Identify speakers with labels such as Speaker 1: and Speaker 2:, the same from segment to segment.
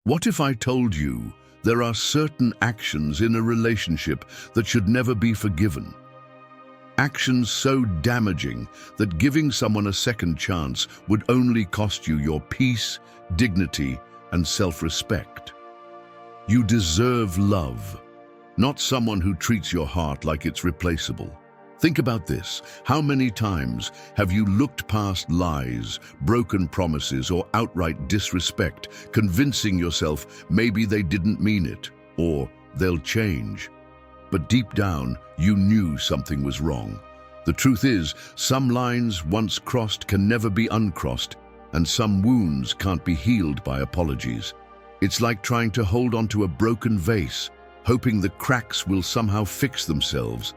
Speaker 1: What if I told you there are certain actions in a relationship that should never be forgiven? Actions so damaging that giving someone a second chance would only cost you your peace, dignity, and self-respect. You deserve love, not someone who treats your heart like it's replaceable. Think about this. How many times have you looked past lies, broken promises, or outright disrespect, convincing yourself maybe they didn't mean it, or they'll change? But deep down, you knew something was wrong. The truth is, some lines once crossed can never be uncrossed, and some wounds can't be healed by apologies. It's like trying to hold onto a broken vase, hoping the cracks will somehow fix themselves.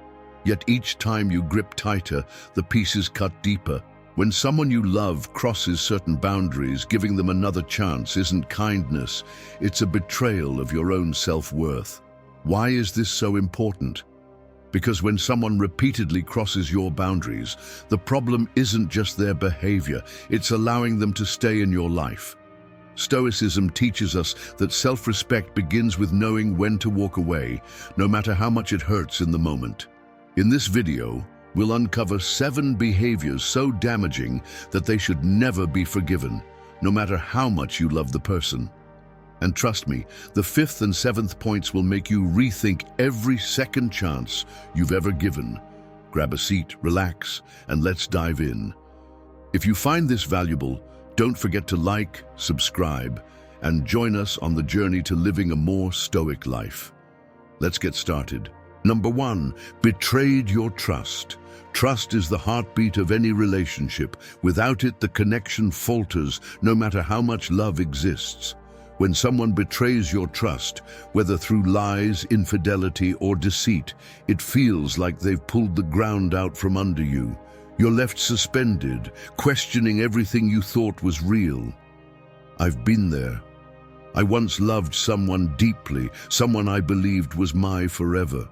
Speaker 1: Yet each time you grip tighter, the pieces cut deeper. When someone you love crosses certain boundaries, giving them another chance isn't kindness, it's a betrayal of your own self-worth. Why is this so important? Because when someone repeatedly crosses your boundaries, the problem isn't just their behavior, it's allowing them to stay in your life. Stoicism teaches us that self-respect begins with knowing when to walk away, no matter how much it hurts in the moment. In this video, we'll uncover 7 behaviors so damaging that they should never be forgiven, no matter how much you love the person. And trust me, the 5th and 7th points will make you rethink every second chance you've ever given. Grab a seat, relax, and let's dive in. If you find this valuable, don't forget to like, subscribe, and join us on the journey to living a more stoic life. Let's get started. Number 1, betrayed your trust. Trust is the heartbeat of any relationship. Without it, the connection falters, no matter how much love exists. When someone betrays your trust, whether through lies, infidelity, or deceit, it feels like they've pulled the ground out from under you. You're left suspended, questioning everything you thought was real. I've been there. I once loved someone deeply, someone I believed was my forever.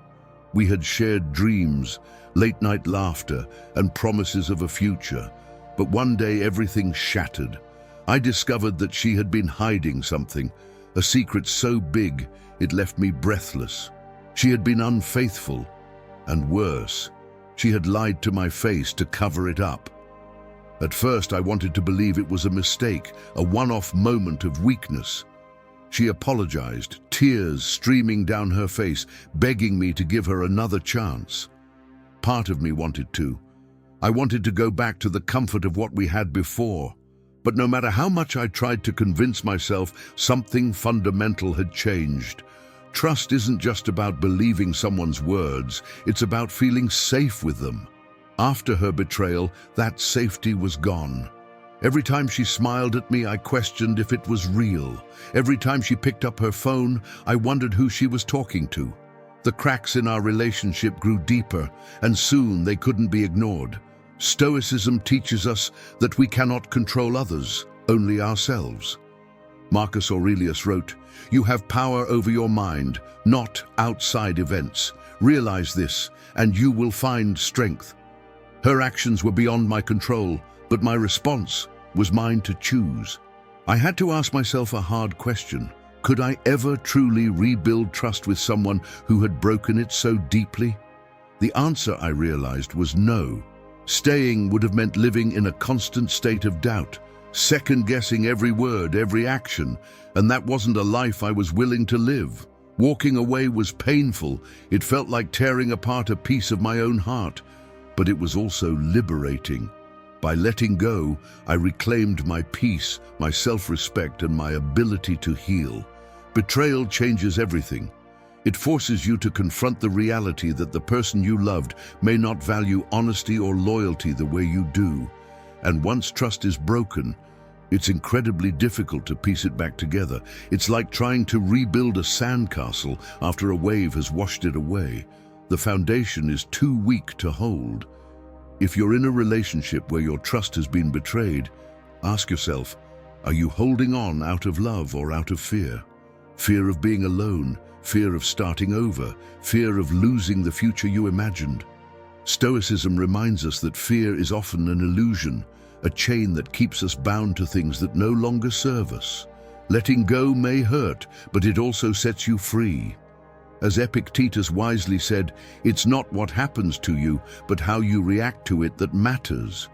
Speaker 1: We had shared dreams, late-night laughter, and promises of a future. But one day everything shattered. I discovered that she had been hiding something, a secret so big it left me breathless. She had been unfaithful, and worse, she had lied to my face to cover it up. At first I wanted to believe it was a mistake, a one-off moment of weakness. She apologized, tears streaming down her face, begging me to give her another chance. Part of me wanted to. I wanted to go back to the comfort of what we had before. But no matter how much I tried to convince myself, something fundamental had changed. Trust isn't just about believing someone's words, it's about feeling safe with them. After her betrayal, that safety was gone. Every time she smiled at me, I questioned if it was real. Every time she picked up her phone, I wondered who she was talking to. The cracks in our relationship grew deeper, and soon they couldn't be ignored. Stoicism teaches us that we cannot control others, only ourselves. Marcus Aurelius wrote, "You have power over your mind, not outside events. Realize this, and you will find strength." Her actions were beyond my control, but my response was mine to choose. I had to ask myself a hard question. Could I ever truly rebuild trust with someone who had broken it so deeply? The answer, I realized, was no. Staying would have meant living in a constant state of doubt, second-guessing every word, every action, and that wasn't a life I was willing to live. Walking away was painful. It felt like tearing apart a piece of my own heart, but it was also liberating. By letting go, I reclaimed my peace, my self-respect, and my ability to heal. Betrayal changes everything. It forces you to confront the reality that the person you loved may not value honesty or loyalty the way you do. And once trust is broken, it's incredibly difficult to piece it back together. It's like trying to rebuild a sandcastle after a wave has washed it away. The foundation is too weak to hold. If you're in a relationship where your trust has been betrayed, ask yourself, are you holding on out of love or out of fear? Fear of being alone, fear of starting over, fear of losing the future you imagined. Stoicism reminds us that fear is often an illusion, a chain that keeps us bound to things that no longer serve us. Letting go may hurt, but it also sets you free. As Epictetus wisely said, it's not what happens to you, but how you react to it that matters.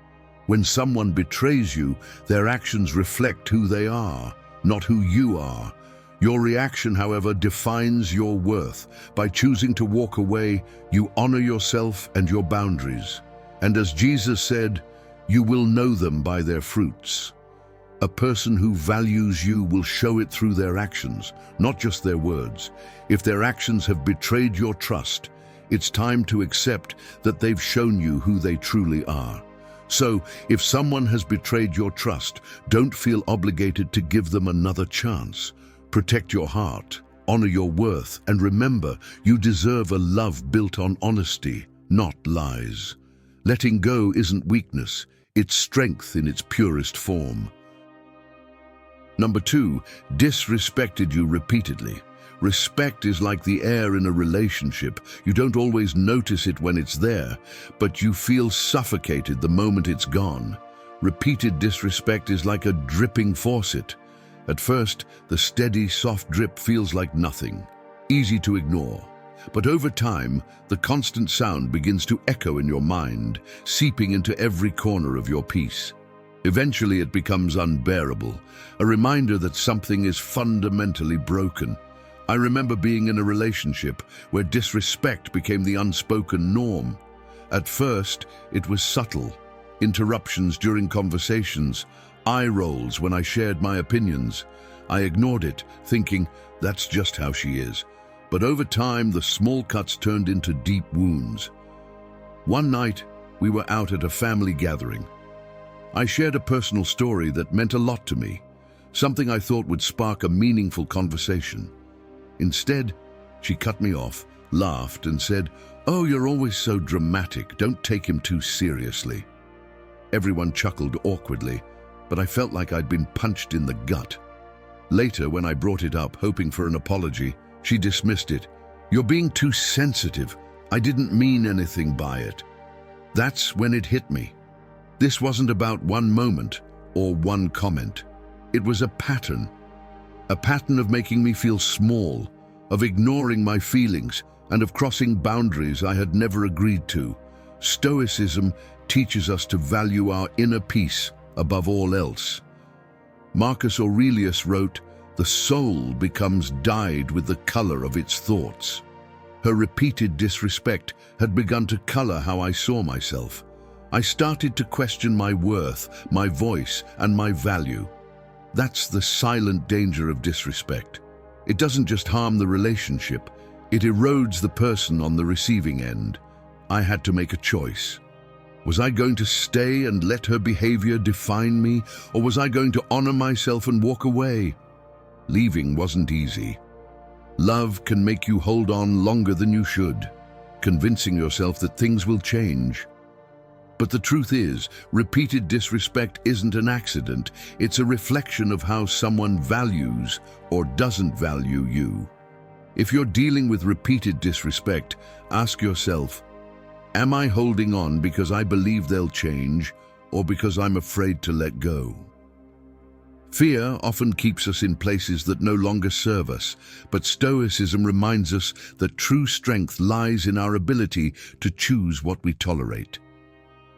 Speaker 1: When someone betrays you, their actions reflect who they are, not who you are. Your reaction, however, defines your worth. By choosing to walk away, you honor yourself and your boundaries. And as Jesus said, you will know them by their fruits. A person who values you will show it through their actions, not just their words. If their actions have betrayed your trust, it's time to accept that they've shown you who they truly are. So, if someone has betrayed your trust, don't feel obligated to give them another chance. Protect your heart, honor your worth, and remember, you deserve a love built on honesty, not lies. Letting go isn't weakness, it's strength in its purest form. Number 2, disrespected you repeatedly. Respect is like the air in a relationship. You don't always notice it when it's there, but you feel suffocated the moment it's gone. Repeated disrespect is like a dripping faucet. At first, the steady, soft drip feels like nothing, easy to ignore. But over time, the constant sound begins to echo in your mind, seeping into every corner of your peace. Eventually, it becomes unbearable, a reminder that something is fundamentally broken. I remember being in a relationship where disrespect became the unspoken norm. At first, it was subtle. Interruptions during conversations, eye rolls when I shared my opinions. I ignored it, thinking, that's just how she is. But over time, the small cuts turned into deep wounds. One night, we were out at a family gathering. I shared a personal story that meant a lot to me, something I thought would spark a meaningful conversation. Instead, she cut me off, laughed, and said, "Oh, you're always so dramatic. Don't take him too seriously." Everyone chuckled awkwardly, but I felt like I'd been punched in the gut. Later, when I brought it up, hoping for an apology, she dismissed it. "You're being too sensitive. I didn't mean anything by it." That's when it hit me. This wasn't about one moment or one comment. It was a pattern of making me feel small, of ignoring my feelings, and of crossing boundaries I had never agreed to. Stoicism teaches us to value our inner peace above all else. Marcus Aurelius wrote, "The soul becomes dyed with the color of its thoughts." Her repeated disrespect had begun to color how I saw myself. I started to question my worth, my voice, and my value. That's the silent danger of disrespect. It doesn't just harm the relationship, it erodes the person on the receiving end. I had to make a choice. Was I going to stay and let her behavior define me, or was I going to honor myself and walk away? Leaving wasn't easy. Love can make you hold on longer than you should, convincing yourself that things will change. But the truth is, repeated disrespect isn't an accident. It's a reflection of how someone values or doesn't value you. If you're dealing with repeated disrespect, ask yourself, am I holding on because I believe they'll change, or because I'm afraid to let go? Fear often keeps us in places that no longer serve us, but Stoicism reminds us that true strength lies in our ability to choose what we tolerate.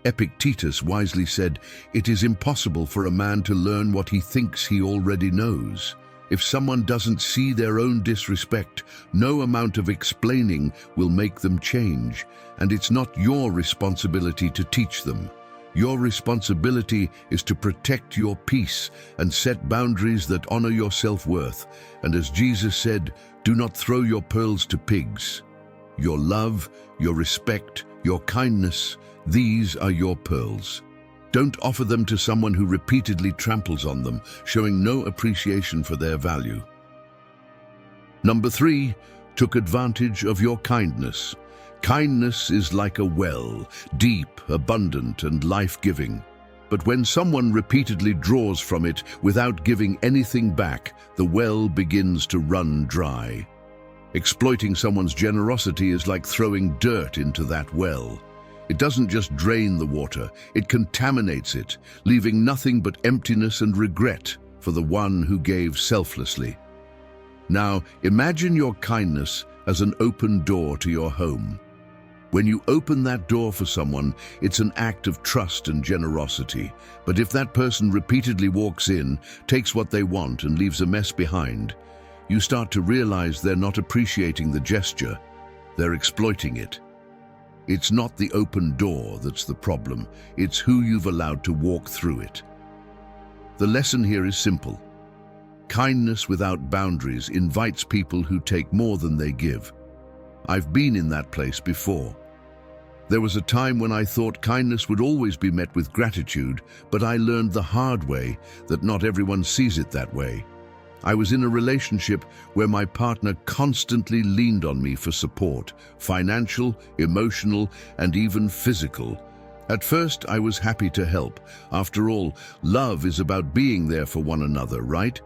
Speaker 1: Epictetus wisely said, "It is impossible for a man to learn what he thinks he already knows." If someone doesn't see their own disrespect, no amount of explaining will make them change, and it's not your responsibility to teach them. Your responsibility is to protect your peace and set boundaries that honor your self-worth. And as Jesus said, do not throw your pearls to pigs. Your love, your respect, your kindness, these are your pearls. Don't offer them to someone who repeatedly tramples on them, showing no appreciation for their value. Number 3, took advantage of your kindness. Kindness is like a well, deep, abundant, and life-giving. But when someone repeatedly draws from it without giving anything back, the well begins to run dry. Exploiting someone's generosity is like throwing dirt into that well. It doesn't just drain the water, it contaminates it, leaving nothing but emptiness and regret. for the one who gave selflessly. Now, imagine your kindness as an open door to your home. When you open that door for someone, it's an act of trust and generosity. But if that person repeatedly walks in, takes what they want, and leaves a mess behind, you start to realize they're not appreciating the gesture, they're exploiting it. It's not the open door that's the problem, it's who you've allowed to walk through it. The lesson here is simple. Kindness without boundaries invites people who take more than they give. I've been in that place before. There was a time when I thought kindness would always be met with gratitude, but I learned the hard way that not everyone sees it that way. I was in a relationship where my partner constantly leaned on me for support, financial, emotional, and even physical. At first, I was happy to help. After all, love is about being there for one another, right?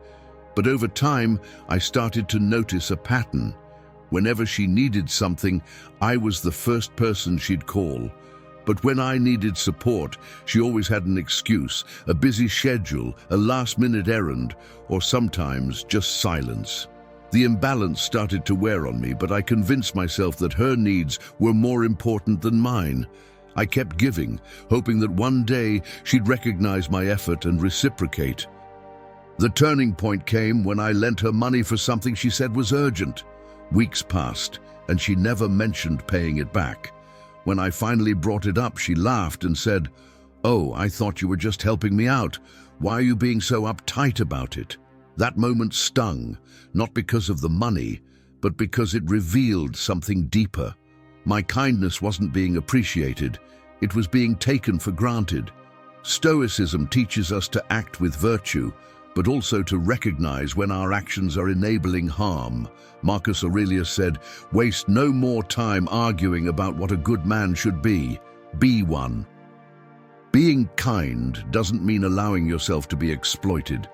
Speaker 1: But over time, I started to notice a pattern. Whenever she needed something, I was the first person she'd call. But when I needed support, she always had an excuse, a busy schedule, a last-minute errand, or sometimes just silence. The imbalance started to wear on me, but I convinced myself that her needs were more important than mine. I kept giving, hoping that one day she'd recognize my effort and reciprocate. The turning point came when I lent her money for something she said was urgent. Weeks passed, and she never mentioned paying it back. When I finally brought it up, she laughed and said, "Oh, I thought you were just helping me out. Why are you being so uptight about it?" That moment stung, not because of the money, but because it revealed something deeper. My kindness wasn't being appreciated, it was being taken for granted. Stoicism teaches us to act with virtue, but also to recognize when our actions are enabling harm. Marcus Aurelius said, "Waste no more time arguing about what a good man should be. Be one." Being kind doesn't mean allowing yourself to be exploited.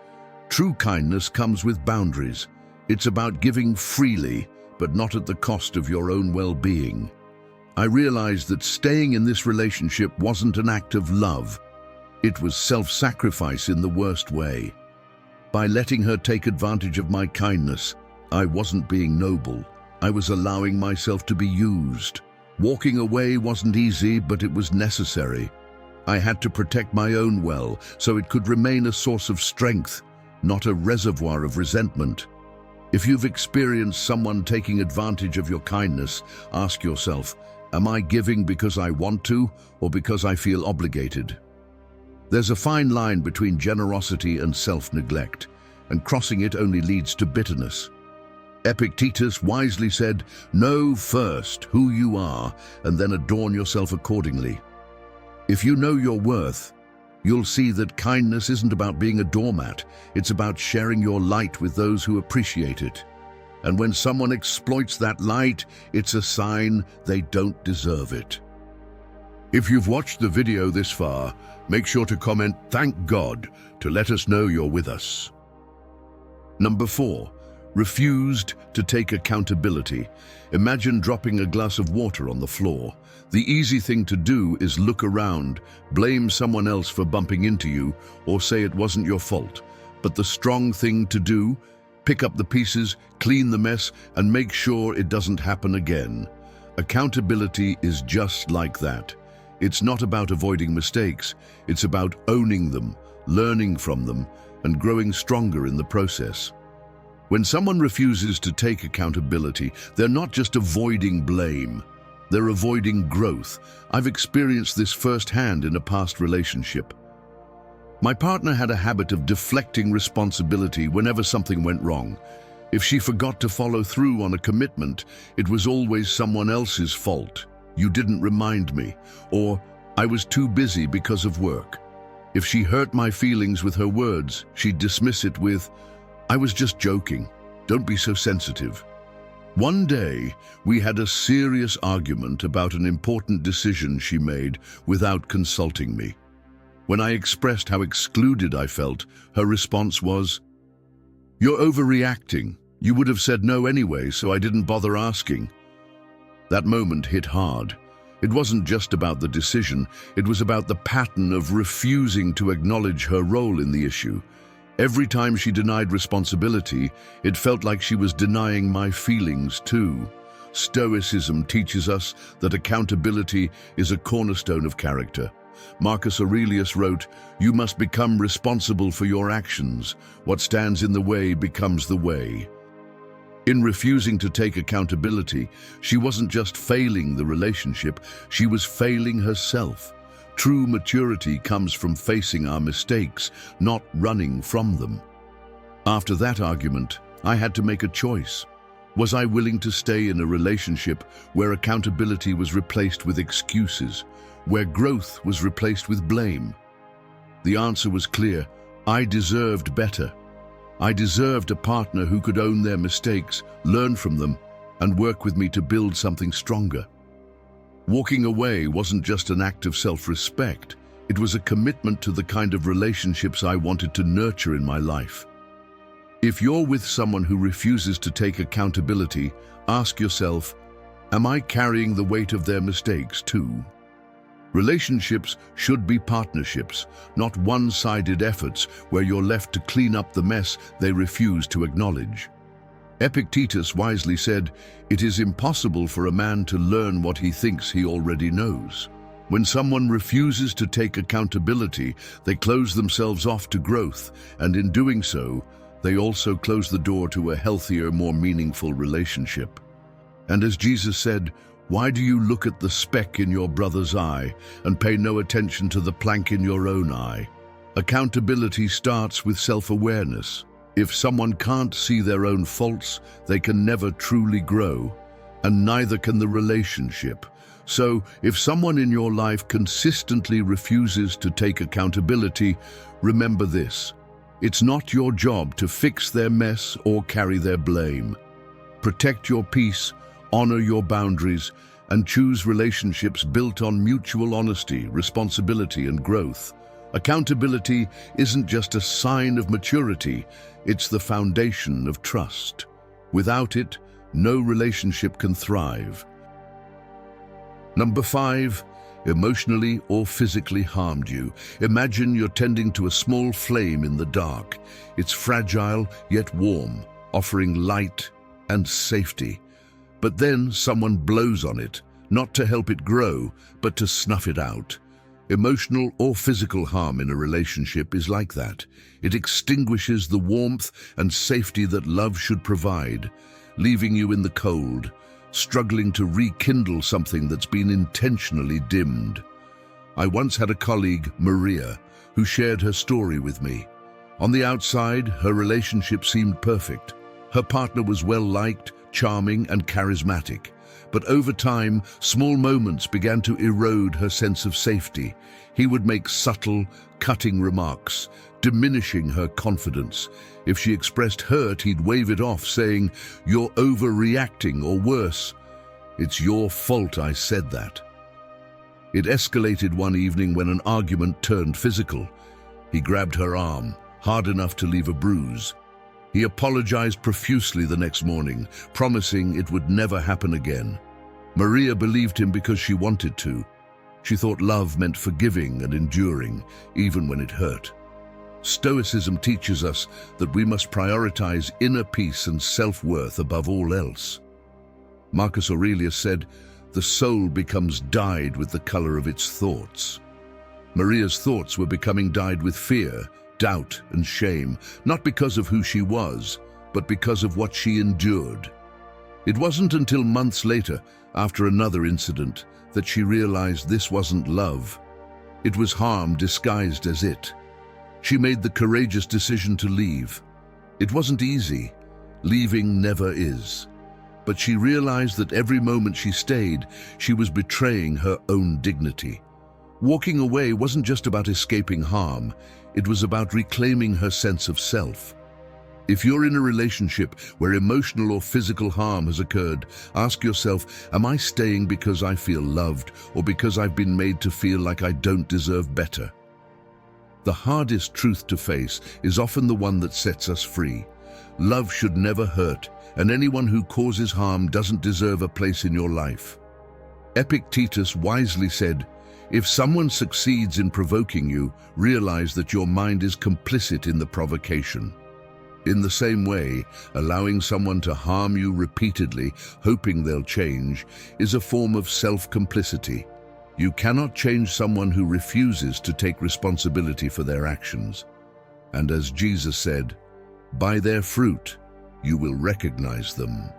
Speaker 1: True kindness comes with boundaries. It's about giving freely, but not at the cost of your own well-being. I realized that staying in this relationship wasn't an act of love. It was self-sacrifice in the worst way. By letting her take advantage of my kindness, I wasn't being noble. I was allowing myself to be used. Walking away wasn't easy, but it was necessary. I had to protect my own well, so it could remain a source of strength, not a reservoir of resentment. If you've experienced someone taking advantage of your kindness, ask yourself, am I giving because I want to, or because I feel obligated? There's a fine line between generosity and self-neglect, and crossing it only leads to bitterness. Epictetus wisely said, "Know first who you are, and then adorn yourself accordingly." If you know your worth, you'll see that kindness isn't about being a doormat, it's about sharing your light with those who appreciate it. And when someone exploits that light, it's a sign they don't deserve it. If you've watched the video this far, make sure to comment "Thank God" to let us know you're with us. Number 4, refused to take accountability. Imagine dropping a glass of water on the floor. The easy thing to do is look around, blame someone else for bumping into you, or say it wasn't your fault. But the strong thing to do, pick up the pieces, clean the mess, and make sure it doesn't happen again. Accountability is just like that. It's not about avoiding mistakes, it's about owning them, learning from them, and growing stronger in the process. When someone refuses to take accountability, they're not just avoiding blame, they're avoiding growth. I've experienced this firsthand in a past relationship. My partner had a habit of deflecting responsibility whenever something went wrong. If she forgot to follow through on a commitment, it was always someone else's fault. "You didn't remind me," or "I was too busy because of work." If she hurt my feelings with her words, she'd dismiss it with, "I was just joking. Don't be so sensitive." One day, we had a serious argument about an important decision she made without consulting me. When I expressed how excluded I felt, her response was, "You're overreacting. You would have said no anyway, so I didn't bother asking." That moment hit hard. It wasn't just about the decision, it was about the pattern of refusing to acknowledge her role in the issue. Every time she denied responsibility, it felt like she was denying my feelings too. Stoicism teaches us that accountability is a cornerstone of character. Marcus Aurelius wrote, "You must become responsible for your actions. What stands in the way becomes the way." In refusing to take accountability, she wasn't just failing the relationship, she was failing herself. True maturity comes from facing our mistakes, not running from them. After that argument, I had to make a choice. Was I willing to stay in a relationship where accountability was replaced with excuses, where growth was replaced with blame? The answer was clear. I deserved better. I deserved a partner who could own their mistakes, learn from them, and work with me to build something stronger. Walking away wasn't just an act of self-respect. It was a commitment to the kind of relationships I wanted to nurture in my life. If you're with someone who refuses to take accountability, ask yourself, am I carrying the weight of their mistakes too? Relationships should be partnerships, not one-sided efforts where you're left to clean up the mess they refuse to acknowledge. Epictetus wisely said, "It is impossible for a man to learn what he thinks he already knows." When someone refuses to take accountability, they close themselves off to growth, and in doing so, they also close the door to a healthier, more meaningful relationship. And as Jesus said, "Why do you look at the speck in your brother's eye and pay no attention to the plank in your own eye?" Accountability starts with self-awareness. If someone can't see their own faults, they can never truly grow, and neither can the relationship. So, if someone in your life consistently refuses to take accountability, remember this: it's not your job to fix their mess or carry their blame. Protect your peace, honor your boundaries, and choose relationships built on mutual honesty, responsibility, and growth. Accountability isn't just a sign of maturity, it's the foundation of trust. Without it, no relationship can thrive. Number 5, emotionally or physically harmed you. Imagine you're tending to a small flame in the dark. It's fragile yet warm, offering light and safety. But then someone blows on it, not to help it grow, but to snuff it out. Emotional or physical harm in a relationship is like that. It extinguishes the warmth and safety that love should provide, leaving you in the cold, struggling to rekindle something that's been intentionally dimmed. I once had a colleague, Maria, who shared her story with me. On the outside, her relationship seemed perfect. Her partner was well-liked, charming, and charismatic. But over time, small moments began to erode her sense of safety. He would make subtle, cutting remarks, diminishing her confidence. If she expressed hurt, he'd wave it off, saying, "You're overreacting," or worse, "It's your fault I said that." It escalated one evening when an argument turned physical. He grabbed her arm, hard enough to leave a bruise. He apologized profusely the next morning, promising it would never happen again. Maria believed him because she wanted to. She thought love meant forgiving and enduring, even when it hurt. Stoicism teaches us that we must prioritize inner peace and self-worth above all else. Marcus Aurelius said, "The soul becomes dyed with the color of its thoughts." Maria's thoughts were becoming dyed with fear, doubt, and shame, not because of who she was, but because of what she endured. It wasn't until months later, after another incident, that she realized this wasn't love. It was harm disguised as it. She made the courageous decision to leave. It wasn't easy. Leaving never is. But she realized that every moment she stayed, she was betraying her own dignity. Walking away wasn't just about escaping harm. It was about reclaiming her sense of self. If you're in a relationship where emotional or physical harm has occurred, ask yourself, am I staying because I feel loved or because I've been made to feel like I don't deserve better? The hardest truth to face is often the one that sets us free. Love should never hurt, and anyone who causes harm doesn't deserve a place in your life. Epictetus wisely said, If someone succeeds in provoking you, realize that your mind is complicit in the provocation. In the same way, allowing someone to harm you repeatedly, hoping they'll change, is a form of self-complicity. You cannot change someone who refuses to take responsibility for their actions. And as Jesus said, "By their fruit you will recognize them."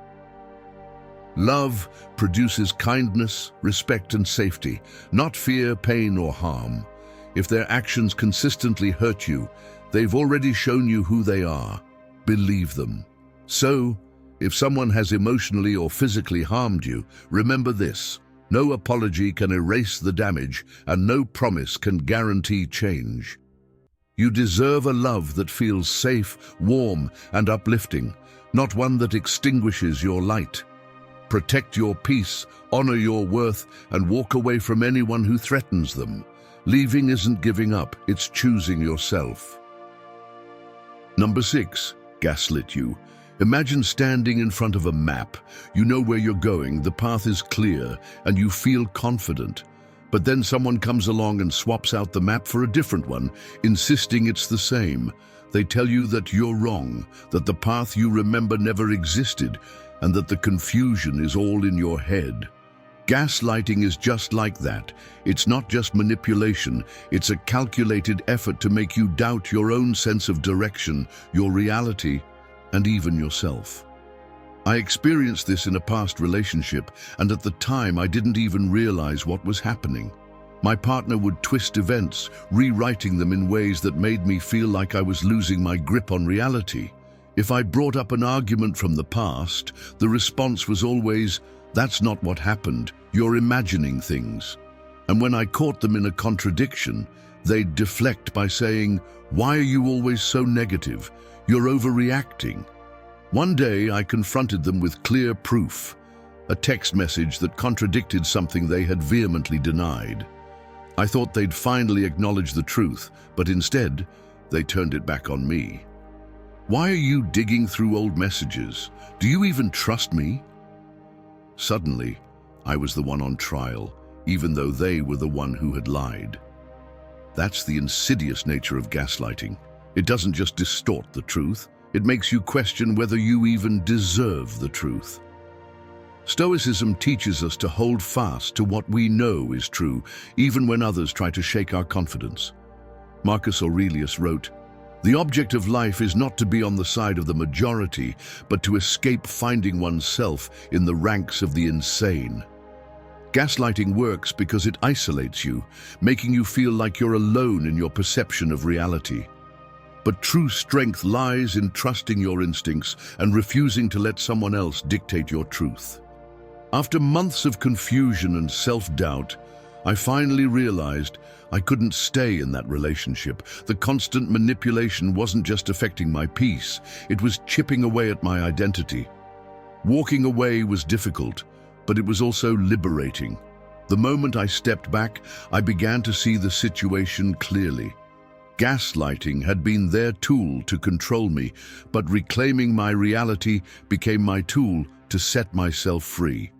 Speaker 1: Love produces kindness, respect, and safety, not fear, pain, or harm. If their actions consistently hurt you, they've already shown you who they are. Believe them. So, if someone has emotionally or physically harmed you, remember this: no apology can erase the damage, and no promise can guarantee change. You deserve a love that feels safe, warm, and uplifting, not one that extinguishes your light. Protect your peace, honor your worth, and walk away from anyone who threatens them. Leaving isn't giving up, it's choosing yourself. Number 6. Gaslit you. Imagine standing in front of a map. You know where you're going, the path is clear, and you feel confident. But then someone comes along and swaps out the map for a different one, insisting it's the same. They tell you that you're wrong, that the path you remember never existed, and that the confusion is all in your head. Gaslighting is just like that. It's not just manipulation, it's a calculated effort to make you doubt your own sense of direction, your reality, and even yourself. I experienced this in a past relationship, and at the time I didn't even realize what was happening. My partner would twist events, rewriting them in ways that made me feel like I was losing my grip on reality. If I brought up an argument from the past, the response was always, "That's not what happened, you're imagining things." And when I caught them in a contradiction, they'd deflect by saying, "Why are you always so negative? You're overreacting." One day I confronted them with clear proof, a text message that contradicted something they had vehemently denied. I thought they'd finally acknowledge the truth, but instead, they turned it back on me. "Why are you digging through old messages? Do you even trust me?" Suddenly, I was the one on trial, even though they were the one who had lied. That's the insidious nature of gaslighting. It doesn't just distort the truth, it makes you question whether you even deserve the truth. Stoicism teaches us to hold fast to what we know is true, even when others try to shake our confidence. Marcus Aurelius wrote, "The object of life is not to be on the side of the majority, but to escape finding oneself in the ranks of the insane." Gaslighting works because it isolates you, making you feel like you're alone in your perception of reality. But true strength lies in trusting your instincts and refusing to let someone else dictate your truth. After months of confusion and self-doubt, I finally realized I couldn't stay in that relationship. The constant manipulation wasn't just affecting my peace, it was chipping away at my identity. Walking away was difficult, but it was also liberating. The moment I stepped back, I began to see the situation clearly. Gaslighting had been their tool to control me, but reclaiming my reality became my tool to set myself free.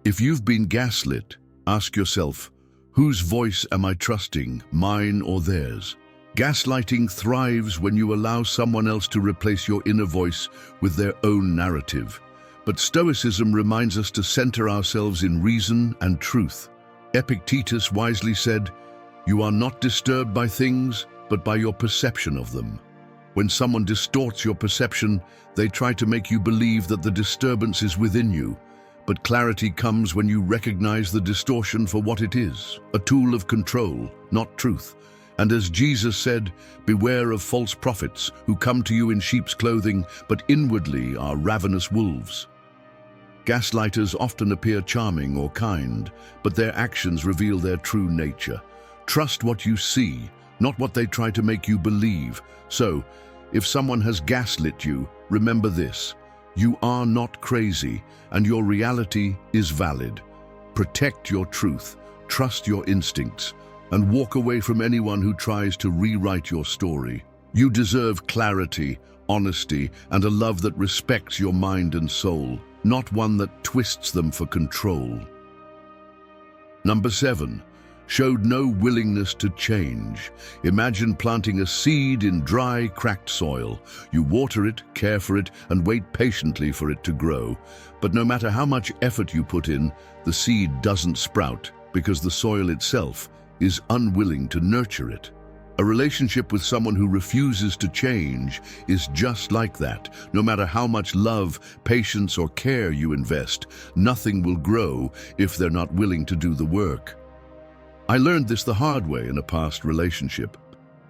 Speaker 1: If you've been gaslit, ask yourself, whose voice am I trusting, mine or theirs? Gaslighting thrives when you allow someone else to replace your inner voice with their own narrative. But Stoicism reminds us to center ourselves in reason and truth. Epictetus wisely said, "You are not disturbed by things, but by your perception of them." When someone distorts your perception, they try to make you believe that the disturbance is within you. But clarity comes when you recognize the distortion for what it is, a tool of control, not truth. And as Jesus said, "Beware of false prophets who come to you in sheep's clothing, but inwardly are ravenous wolves." Gaslighters often appear charming or kind, but their actions reveal their true nature. Trust what you see, not what they try to make you believe. So, if someone has gaslit you, remember this: you are not crazy, and your reality is valid. Protect your truth, trust your instincts, and walk away from anyone who tries to rewrite your story. You deserve clarity, honesty, and a love that respects your mind and soul, not one that twists them for control. Number 7. showed no willingness to change. Imagine planting a seed in dry, cracked soil. You water it, care for it, and wait patiently for it to grow. But no matter how much effort you put in, the seed doesn't sprout because the soil itself is unwilling to nurture it. A relationship with someone who refuses to change is just like that. No matter how much love, patience, or care you invest, nothing will grow if they're not willing to do the work. I learned this the hard way in a past relationship.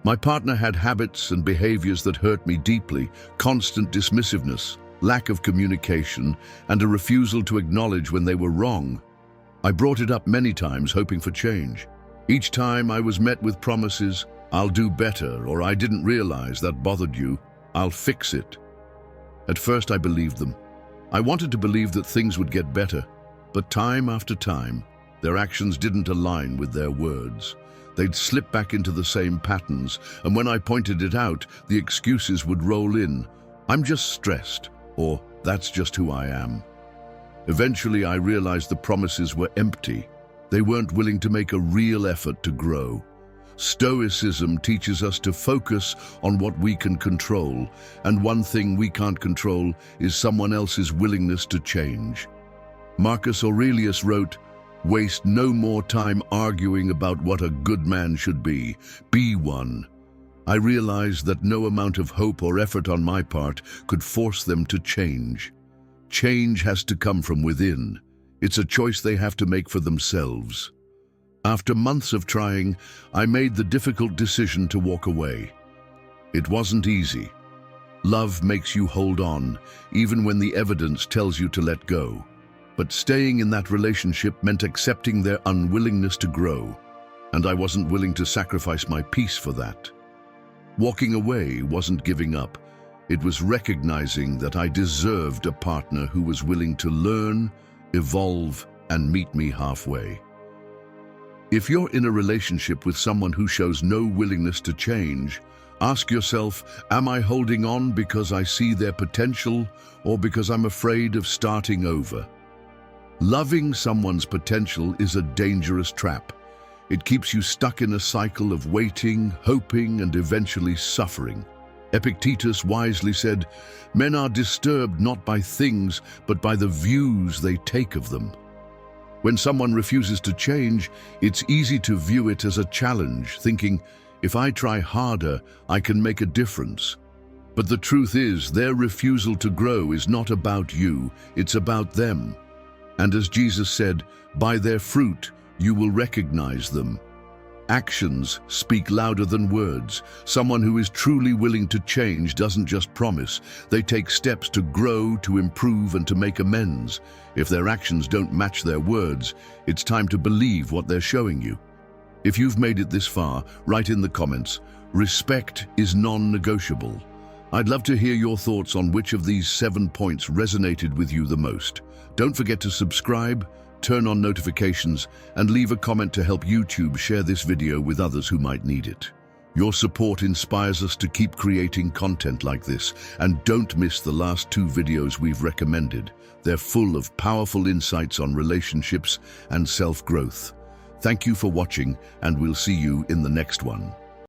Speaker 1: My partner had habits and behaviors that hurt me deeply: constant dismissiveness, lack of communication, and a refusal to acknowledge when they were wrong. I brought it up many times, hoping for change. Each time I was met with promises: "I'll do better," or "I didn't realize that bothered you. I'll fix it." At first I believed them. I wanted to believe that things would get better, but time after time, their actions didn't align with their words. They'd slip back into the same patterns, and when I pointed it out, the excuses would roll in. "I'm just stressed," or "That's just who I am." Eventually I realized the promises were empty. They weren't willing to make a real effort to grow. Stoicism teaches us to focus on what we can control, and one thing we can't control is someone else's willingness to change. Marcus Aurelius wrote, "Waste no more time arguing about what a good man should be. Be one." I realized that no amount of hope or effort on my part could force them to change. Change has to come from within. It's a choice they have to make for themselves. After months of trying, I made the difficult decision to walk away. It wasn't easy. Love makes you hold on, even when the evidence tells you to let go. But staying in that relationship meant accepting their unwillingness to grow, and I wasn't willing to sacrifice my peace for that. Walking away wasn't giving up. It was recognizing that I deserved a partner who was willing to learn, evolve, and meet me halfway. If you're in a relationship with someone who shows no willingness to change, ask yourself, am I holding on because I see their potential or because I'm afraid of starting over? Loving someone's potential is a dangerous trap. It keeps you stuck in a cycle of waiting, hoping, and eventually suffering. Epictetus wisely said, "Men are disturbed not by things, but by the views they take of them." When someone refuses to change, it's easy to view it as a challenge, thinking, if I try harder, I can make a difference. But the truth is, their refusal to grow is not about you, it's about them. And as Jesus said, by their fruit you will recognize them. Actions speak louder than words. Someone who is truly willing to change doesn't just promise. They take steps to grow, to improve, and to make amends. If their actions don't match their words, it's time to believe what they're showing you. If you've made it this far, write in the comments, "Respect is non-negotiable." I'd love to hear your thoughts on which of these 7 points resonated with you the most. Don't forget to subscribe, turn on notifications, and leave a comment to help YouTube share this video with others who might need it. Your support inspires us to keep creating content like this, and don't miss the last 2 videos we've recommended. They're full of powerful insights on relationships and self-growth. Thank you for watching, and we'll see you in the next one.